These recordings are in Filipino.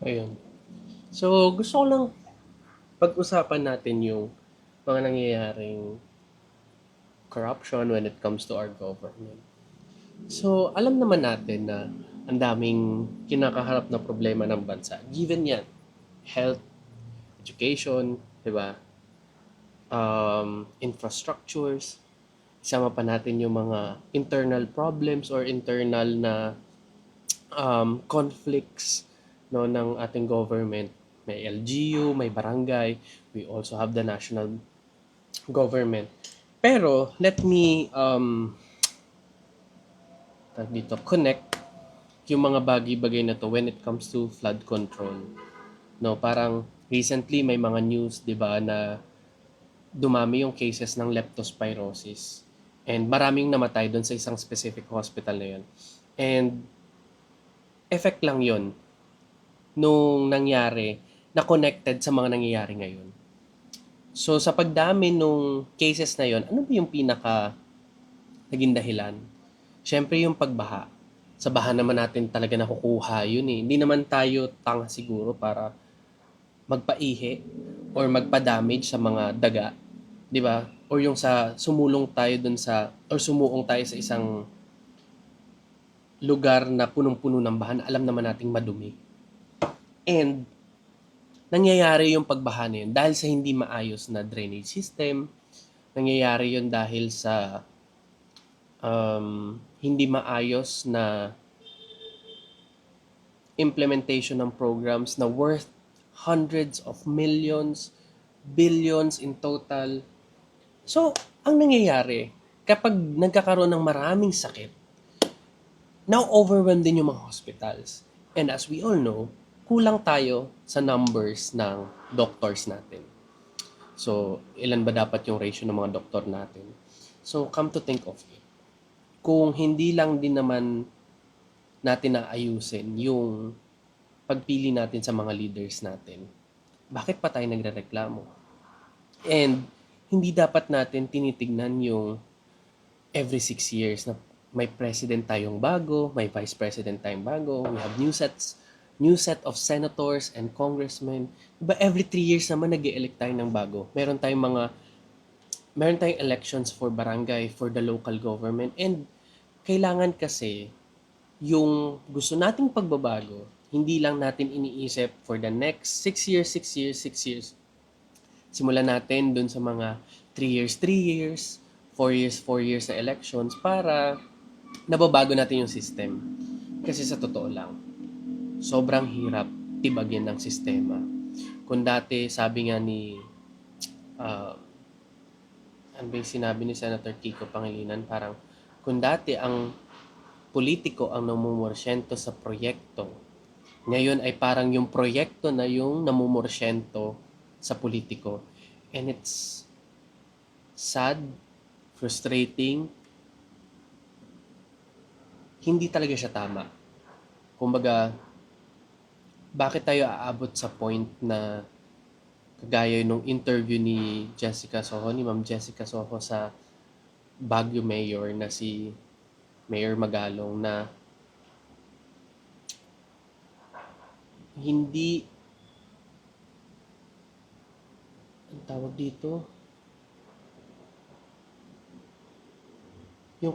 Ayun. So, gusto ko lang pag-usapan natin yung mga nangyayaring corruption when it comes to our government. So, alam naman natin na ang daming kinakaharap na problema ng bansa. Given yan, health, education, di ba? Infrastructures, isama pa natin yung mga internal problems or internal na conflicts no ng ating government. May LGU, may barangay, we also have the national government. Pero let me dito connect yung mga bagay-bagay na to when it comes to flood control. No, parang recently may mga news, 'di ba, na dumami yung cases ng leptospirosis. And maraming namatay doon sa isang specific hospital na yun. And effect lang yun nung nangyari na connected sa mga nangyayari ngayon. So sa pagdami nung cases na yon, ano ba yung pinaka naging dahilan? Siyempre yung pagbaha. Sa baha naman natin talaga nakukuha yun eh. Hindi naman tayo tanga siguro para magpaihi or magpa-damage sa mga daga, 'di ba? Or yung sa sumulong tayo dun sa or sumuong tayo sa isang lugar na punong-puno ng baha na alam naman nating madumi. And nangyayari yung pagbaha na yun dahil sa hindi maayos na drainage system, nangyayari yun dahil sa hindi maayos na implementation ng programs na worth hundreds of millions, billions in total. So, ang nangyayari, kapag nagkakaroon ng maraming sakit, now overwhelmed din yung mga hospitals. And as we all know, kulang tayo sa numbers ng doctors natin. So, ilan ba dapat yung ratio ng mga doktor natin? So, come to think of it, kung hindi lang din naman natin naayusin yung pagpili natin sa mga leaders natin, bakit pa tayo nagrereklamo? And hindi dapat natin tinitignan yung every 6 years na may president tayong bago, may vice president tayong bago, we have new set of senators and congressmen. Diba every 3 years naman nag-elect tayo ng bago. Meron tayong elections for barangay, for the local government, and kailangan kasi yung gusto nating pagbabago, hindi lang natin iniisip for the next 6 years, 6 years, 6 years. Simulan natin dun sa mga 3 years, 3 years, 4 years, 4 years na elections para nababago natin yung system. Kasi sa totoo lang, sobrang hirap tibagin ng sistema. Kung dati, sabi nga ni, uh, ano ba yung sinabi ni Senator Kiko Pangilinan, parang kung dati ang politiko ang namumorsyento sa proyekto, ngayon ay parang yung proyekto na yung namumorsyento sa politiko. And it's sad, frustrating, hindi talaga siya tama. Kumbaga, bakit tayo aabot sa point na kagaya nung interview ni Jessica Soho, ni Ma'am Jessica Soho sa Baguio Mayor na si Mayor Magalong na hindi, ang tawag dito, yung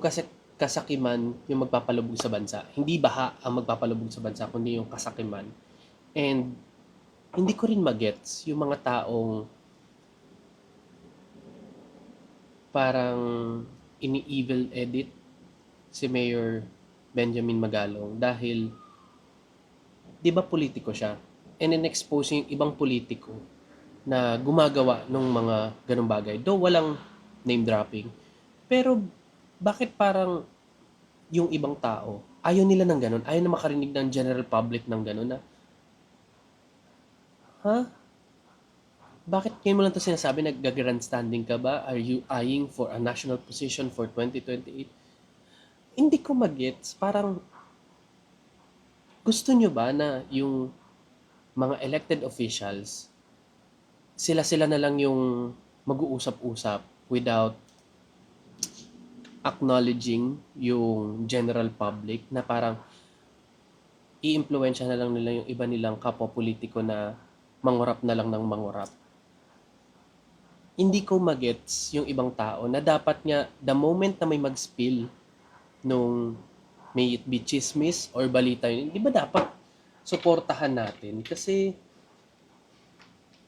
kasakiman yung magpapalubog sa bansa. Hindi baha ang magpapalubog sa bansa, kundi yung kasakiman. And hindi ko rin magets yung mga taong parang ini-evil edit si Mayor Benjamin Magalong dahil 'di ba politiko siya, and in-expose yung ibang politiko na gumagawa ng mga ganong bagay. Though walang name dropping, pero bakit parang yung ibang tao ayaw nila ng ganon, ayaw na makarinig ng general public ng ganon na, ha? Bakit ngayon mo lang to sinasabi, nag-grandstanding ka ba? Are you eyeing for a national position for 2028? Hindi ko magets, parang gusto nyo ba na yung mga elected officials, sila-sila na lang yung mag-uusap-usap without acknowledging yung general public na parang i-impluwensya na lang nila yung iba nilang kapwa politiko na mangurap na lang ng mangurap. Hindi ko magets yung ibang tao na dapat nga the moment na may mag-spill nung may it be chismis or balita yun, di ba dapat suportahan natin? Kasi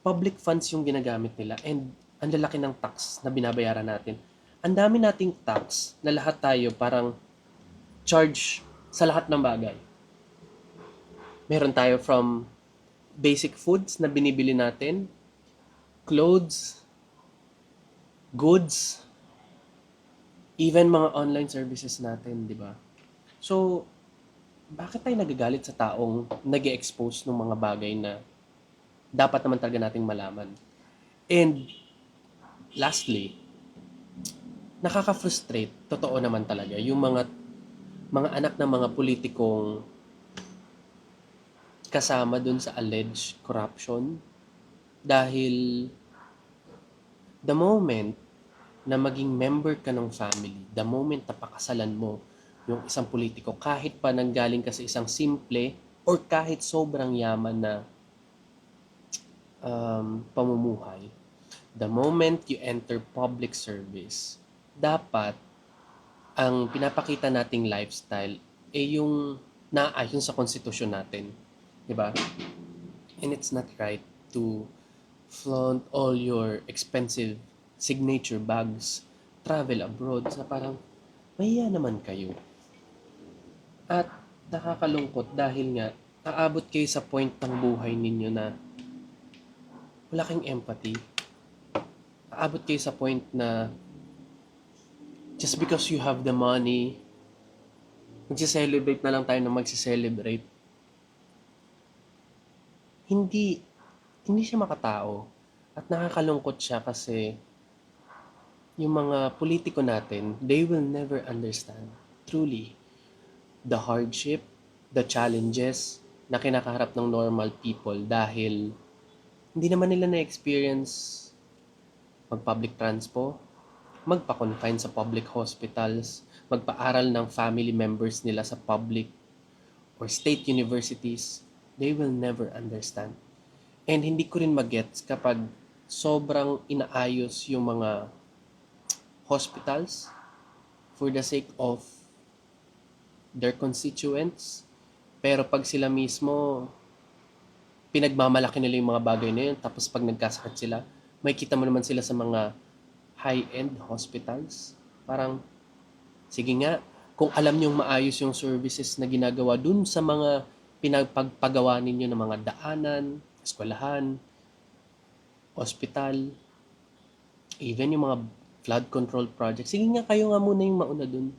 public funds yung ginagamit nila and ang lalaki ng tax na binabayaran natin. Ang dami nating tax na lahat tayo parang charge sa lahat ng bagay. Meron tayo from basic foods na binibili natin, clothes, goods, even mga online services natin, di ba? So, bakit tayo nagagalit sa taong nag-expose ng mga bagay na dapat naman talaga nating malaman? And lastly, nakaka-frustrate, totoo naman talaga, yung mga anak ng mga politikong kasama dun sa alleged corruption dahil the moment na maging member ka ng family, the moment na pakasalan mo yung isang politiko, kahit pa nanggaling ka sa isang simple or kahit sobrang yaman na pamumuhay, the moment you enter public service, dapat ang pinapakita nating lifestyle ay yung naayon sa konstitusyon natin. Diba? And it's not right to flaunt all your expensive signature bags, travel abroad, sa parang, mahiya naman kayo. At nakakalungkot dahil nga, aabot kayo sa point ng buhay ninyo na wala kayong empathy. Aabot kayo sa point na just because you have the money, magsiselebrate na lang tayo na magsiselebrate. Hindi siya makatao. At nakakalungkot siya kasi yung mga politiko natin, they will never understand truly the hardship, the challenges na kinakaharap ng normal people dahil hindi naman nila na-experience mag-public transpo, magpa-confine sa public hospitals, magpa-aral ng family members nila sa public or state universities. They will never understand. And hindi ko rin magets kapag sobrang inaayos yung mga hospitals for the sake of their constituents. Pero pag sila mismo, pinagmamalaki nila yung mga bagay na yun, tapos pag nagkasakit sila, may kita mo naman sila sa mga high-end hospitals. Parang, sige nga, kung alam niyong maayos yung services na ginagawa dun sa mga pinagpagawa ninyo ng mga daanan, eskwelahan, hospital, even yung mga flood control project, sige nga, kayo nga muna yung mauna dun.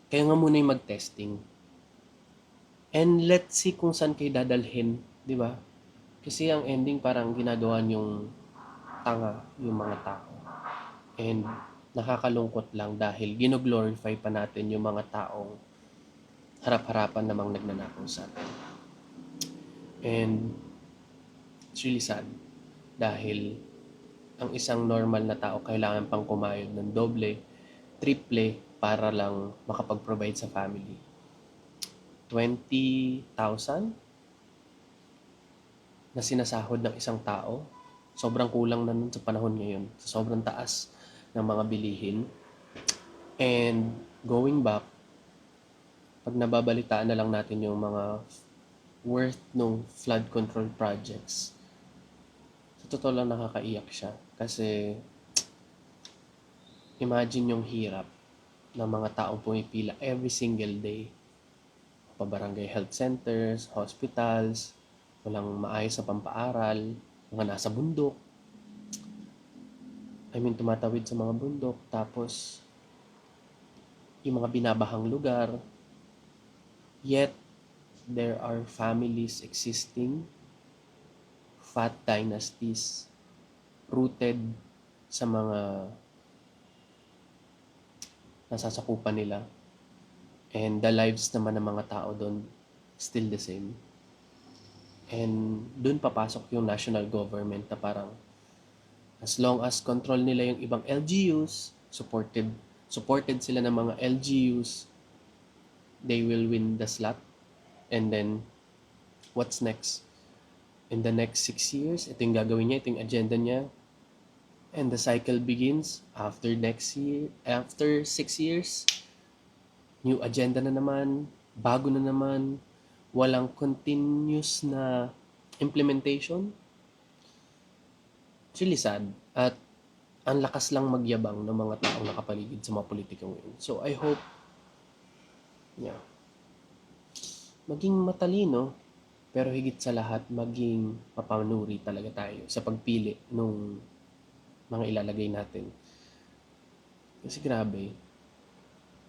Kayo nga muna yung mag-testing. And let's see kung saan kayo dadalhin, di ba? Kasi ang ending parang ginagawa yung tanga yung mga tao. And nakakalungkot lang dahil gino-glorify pa natin yung mga taong harap-harapan namang nagnanakaw sa atin. And it's really sad dahil ang isang normal na tao kailangan pang kumayod ng doble, triple para lang makapag-provide sa family. 20,000 na sinasahod ng isang tao, sobrang kulang na nun sa panahon ngayon. Sobrang taas ng mga bilihin. And going back, pag nababalitaan na lang natin yung mga worth nung flood control projects, sa totoo lang nakakaiyak siya. Kasi imagine yung hirap ng mga taong pumipila every single day. Pabarangay health centers, hospitals, walang maayos sa pampaaral, mga nasa bundok. Tumatawid sa mga bundok, tapos yung mga binabahang lugar. Yet, there are families existing, fat dynasties, rooted sa mga nasasakupan nila. And the lives naman ng mga tao doon still the same. And doon papasok yung national government na parang as long as control nila yung ibang LGUs, supported sila ng mga LGUs, they will win the slot. And then What's next? In the next 6 years, ito yung gagawin niya, ito yung agenda niya. And the cycle begins after next year, after 6 years, new agenda na naman, bago na naman, walang continuous na implementation. It's really sad. At ang lakas lang magyabang ng mga taong nakapaligid sa mga politika ngayon. So I hope, yeah, maging matalino, pero higit sa lahat, maging mapanuri talaga tayo sa pagpili nung mga ilalagay natin. Kasi grabe,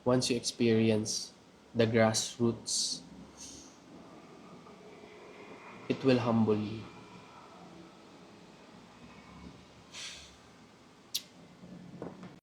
once you experience the grassroots, it will humble you.